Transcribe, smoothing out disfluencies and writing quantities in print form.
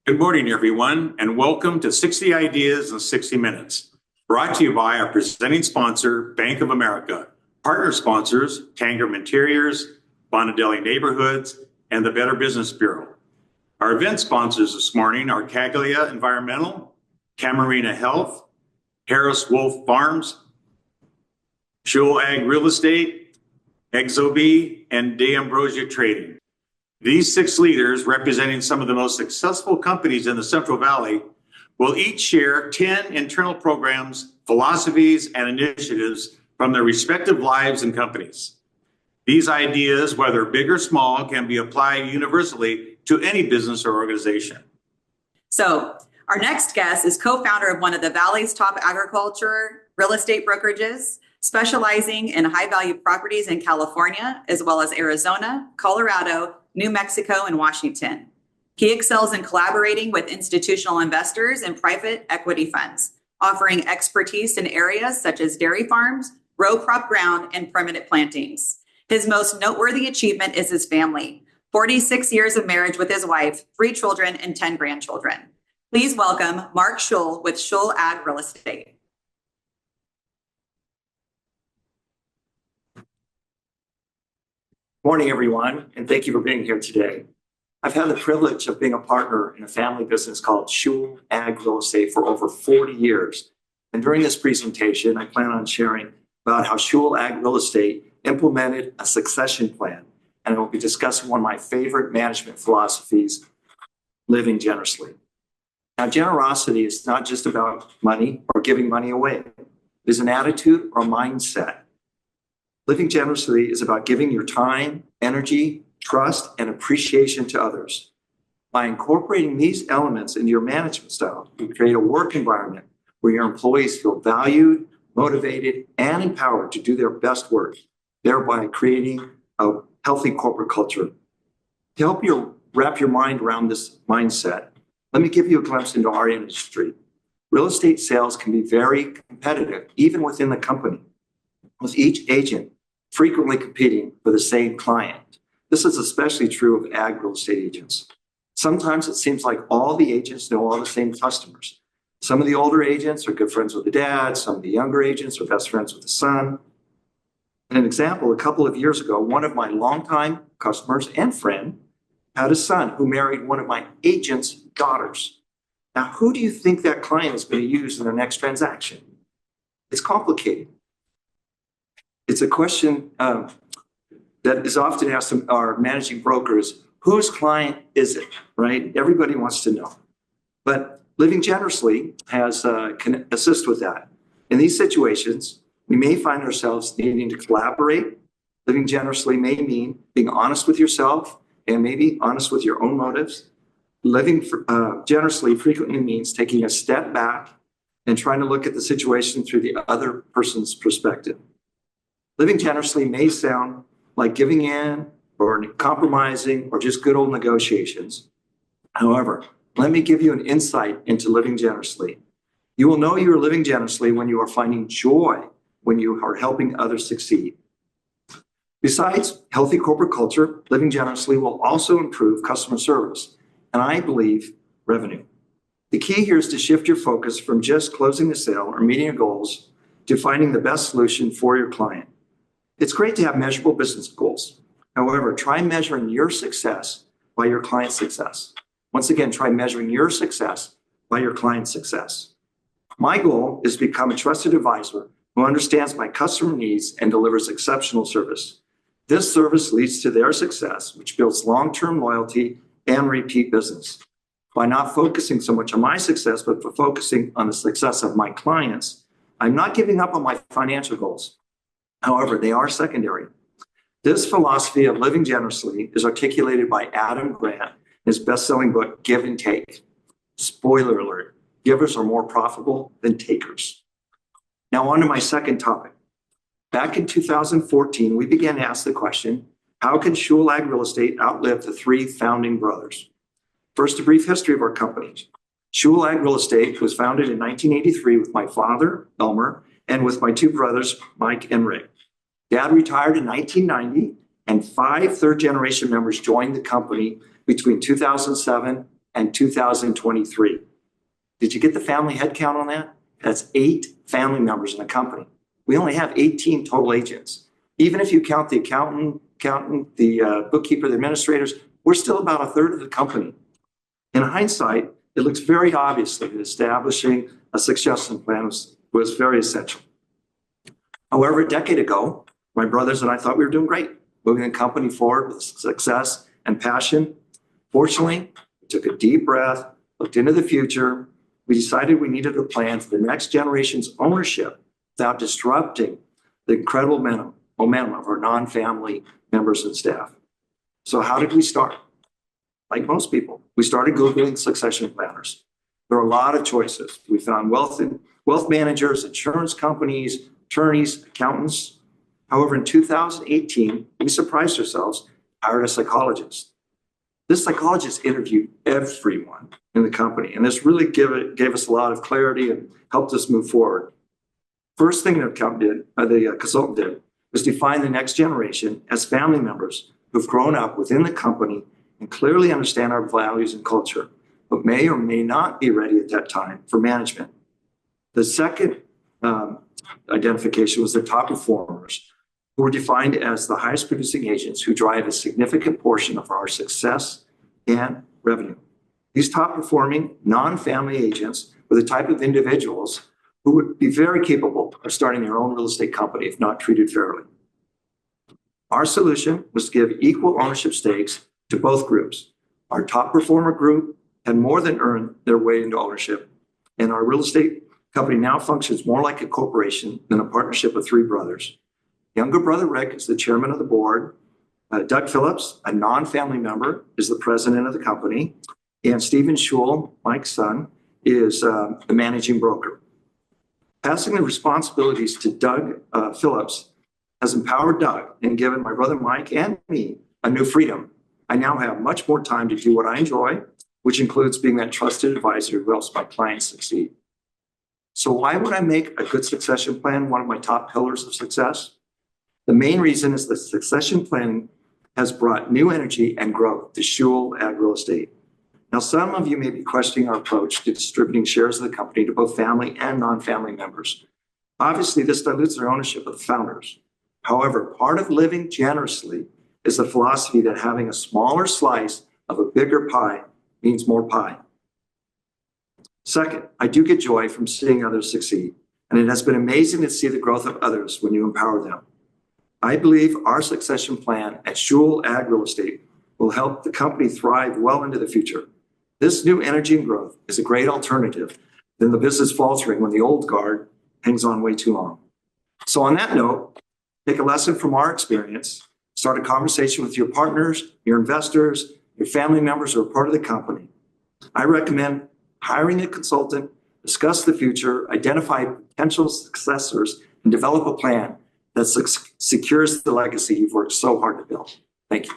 Good morning, everyone, and welcome to 60 Ideas in 60 Minutes, brought to you by our presenting sponsor, Bank of America, partner sponsors, Tangram Interiors, Bonadelli Neighborhoods, and the Better Business Bureau. Our event sponsors this morning are Caglia Environmental, Camarina Health, Harris Wolf Farms, Schuil Ag Real Estate, Exobee, and D'Ambrosia Trading. These 6 leaders, representing some of the most successful companies in the Central Valley, will each share 10 internal programs, philosophies, and initiatives from their respective lives and companies. These ideas, whether big or small, can be applied universally to any business or organization. So, our next guest is co-founder of one of the Valley's top agriculture real estate brokerages, specializing in high-value properties in California, as well as Arizona, Colorado, New Mexico, and Washington. He excels in collaborating with institutional investors and private equity funds, offering expertise in areas such as dairy farms, row crop ground, and permanent plantings. His most noteworthy achievement is his family, 46 years of marriage with his wife, 3 children, and 10 grandchildren. Please welcome Marc Schuil with Schuil Ag Real Estate. Morning, everyone, and thank you for being here today. I've had the privilege of being a partner in a family business called Schuil Ag Real Estate for over 40 years. And during this presentation, I plan on sharing about how Schuil Ag Real Estate implemented a succession plan. And I will be discussing one of my favorite management philosophies, living generously. Now, generosity is not just about money or giving money away. It is an attitude or a mindset. Living generously is about giving your time, energy, trust, and appreciation to others. By incorporating these elements into your management style, you create a work environment where your employees feel valued, motivated, and empowered to do their best work, thereby creating a healthy corporate culture. To help you wrap your mind around this mindset, let me give you a glimpse into our industry. Real estate sales can be very competitive, even within the company, with each agent frequently competing for the same client. This is especially true of ag real estate agents. Sometimes it seems like all the agents know all the same customers. Some of the older agents are good friends with the dad. Some of the younger agents are best friends with the son. And an example, a couple of years ago, one of my longtime customers and friend had a son who married one of my agent's daughters. Now, who do you think that client is going to use in their next transaction? It's complicated. It's a question that is often asked of our managing brokers, whose client is it, right? Everybody wants to know. But living generously can assist with that. In these situations, we may find ourselves needing to collaborate. Living generously may mean being honest with yourself and maybe honest with your own motives. Living generously frequently means taking a step back and trying to look at the situation through the other person's perspective. Living generously may sound like giving in or compromising or just good old negotiations. However, let me give you an insight into living generously. You will know you are living generously when you are finding joy when you are helping others succeed. Besides healthy corporate culture, living generously will also improve customer service, and I believe revenue. The key here is to shift your focus from just closing the sale or meeting your goals to finding the best solution for your client. It's great to have measurable business goals. However, try measuring your success by your client's success. Once again, try measuring your success by your client's success. My goal is to become a trusted advisor who understands my customer needs and delivers exceptional service. This service leads to their success, which builds long-term loyalty and repeat business. By not focusing so much on my success, but for focusing on the success of my clients, I'm not giving up on my financial goals. However, they are secondary. This philosophy of living generously is articulated by Adam Grant in his best-selling book, Give and Take. Spoiler alert, givers are more profitable than takers. Now on to my second topic. Back in 2014, we began to ask the question, how can Schuil Ag Real Estate outlive the 3 founding brothers? First, a brief history of our company. Schuil Ag Real Estate was founded in 1983 with my father, Elmer, and with my 2 brothers, Mike and Rick. Dad retired in 1990, and 5 third-generation members joined the company between 2007 and 2023. Did you get the family head count on that? That's 8 family members in a company. We only have 18 total agents. Even if you count the accountant, the bookkeeper, the administrators, we're still about a third of the company. In hindsight, it looks very obvious that establishing a succession plan was very essential. However, a decade ago, my brothers and I thought we were doing great, moving the company forward with success and passion. Fortunately, we took a deep breath, looked into the future. We decided we needed a plan for the next generation's ownership without disrupting the incredible momentum of our non-family members and staff. So how did we start? Like most people, we started Googling succession planners. There are a lot of choices. We found wealth managers, insurance companies, attorneys, accountants. However, in 2018, we surprised ourselves, hired a psychologist. This psychologist interviewed everyone in the company, and this really gave us a lot of clarity and helped us move forward. First thing the consultant did was define the next generation as family members who've grown up within the company and clearly understand our values and culture, but may or may not be ready at that time for management. The second identification was the top performers, who were defined as the highest producing agents who drive a significant portion of our success and revenue. These top performing non-family agents were the type of individuals who would be very capable of starting their own real estate company if not treated fairly. Our solution was to give equal ownership stakes to both groups. Our top performer group had more than earned their way into ownership, and our real estate company now functions more like a corporation than a partnership of 3 brothers. Younger brother Rick is the chairman of the board. Doug Phillips, a non-family member, is the president of the company. And Stephen Schuil, Mike's son, is the managing broker. Passing the responsibilities to Doug Phillips has empowered Doug and given my brother Mike and me a new freedom. I now have much more time to do what I enjoy, which includes being that trusted advisor who helps my clients succeed. So why would I make a good succession plan one of my top pillars of success? The main reason is that succession planning has brought new energy and growth to Schuil Ag Real Estate. Now, some of you may be questioning our approach to distributing shares of the company to both family and non-family members. Obviously, this dilutes their ownership of the founders. However, part of living generously is the philosophy that having a smaller slice of a bigger pie means more pie. Second, I do get joy from seeing others succeed, and it has been amazing to see the growth of others when you empower them. I believe our succession plan at Schuil Ag Real Estate will help the company thrive well into the future. This new energy and growth is a great alternative than the business faltering when the old guard hangs on way too long. So on that note, take a lesson from our experience, start a conversation with your partners, your investors, your family members who are part of the company. I recommend hiring a consultant, discuss the future, identify potential successors, and develop a plan that secures the legacy you've worked so hard to build. Thank you.